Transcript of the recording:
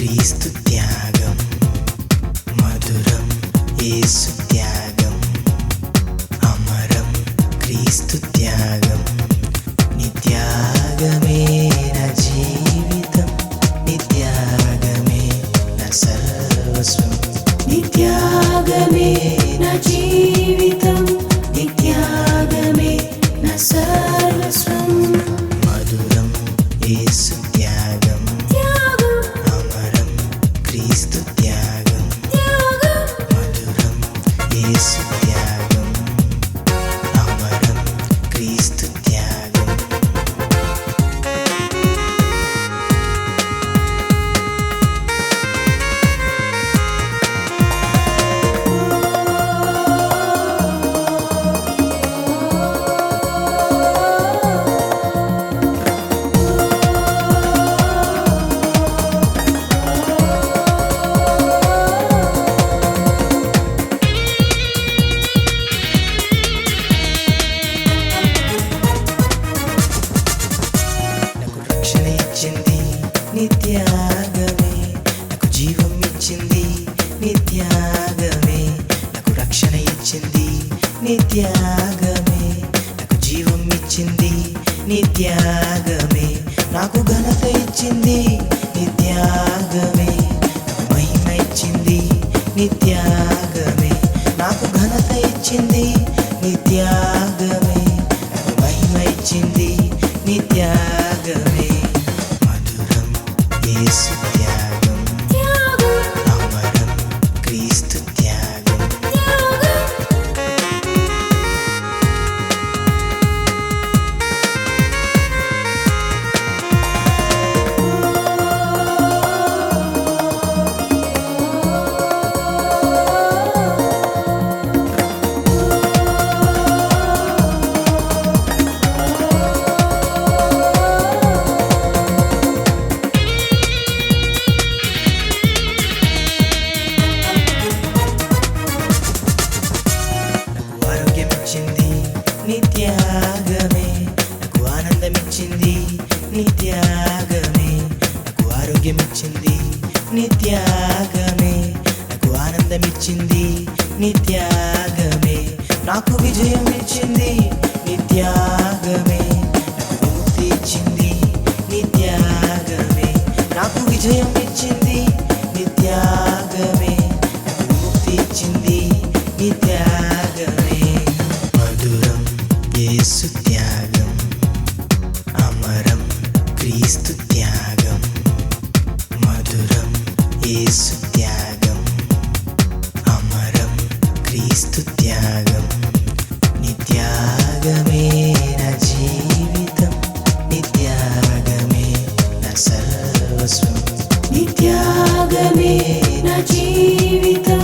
క్రీస్తు త్యాగం మధురం, యేసు త్యాగం అమరం, క్రీస్తు త్యాగం. నీ త్యాగమే నా జీవితం, నీ త్యాగమే నా సర్వస్వం. నీ త్యాగమే నా జీవితం, నీ త్యాగమే నా సర్వస్వం. మధురం, యేసు త్యాగం అమరం, క్రీస్తు త్యాగం. మధురం, యేసు త్యాగం అమరం, క్రీస్తు త్యాగం. నాకు రక్షణ ఇచ్చింది నీ త్యాగమే, నాకు జీవం ఇచ్చింది నీ త్యాగమే. నాకు రక్షణ ఇచ్చింది నీ త్యాగమే, నాకు జీవం ఇచ్చింది నీ త్యాగమే. నాకు ఘనత ఇచ్చింది నీ త్యాగమే, నాకు మహిమ ఇచ్చింది నీ త్యాగమే. నాకు ఘనత ఇచ్చింది నీ త్యాగమే, నాకు మహిమ ఇచ్చింది నీ త్యాగమే. మధురం, యేసు త్యాగం అమరం, క్రీస్తు త్యాగం. నాకు ఆరోగ్యం ఇచ్చింది నీ త్యాగమే, నాకు ఆనందం ఇచ్చింది నీ త్యాగమే. నాకు ఆరోగ్యం ఇచ్చింది నీ త్యాగమే, నాకు ఆనందం ఇచ్చింది నీ త్యాగమే. నాకు విజయం ఇచ్చింది నీ త్యాగమే, నాకు విముక్తి ఇచ్చింది నీ త్యాగమే. నాకు విజయం ఇచ్చింది నీ త్యాగమే, నాకు విముక్తి ఇచ్చింది నీ త్యాగమే. మధురం, యేసు త్యాగం అమరం, క్రీస్తు త్యాగం. మధురం, యేసు త్యాగం అమరం, క్రీస్తు త్యాగం. నీ త్యాగమే నా జీవితం, నీ త్యాగమే నా సర్వస్వం. నీ త్యాగమే నా జీవితం,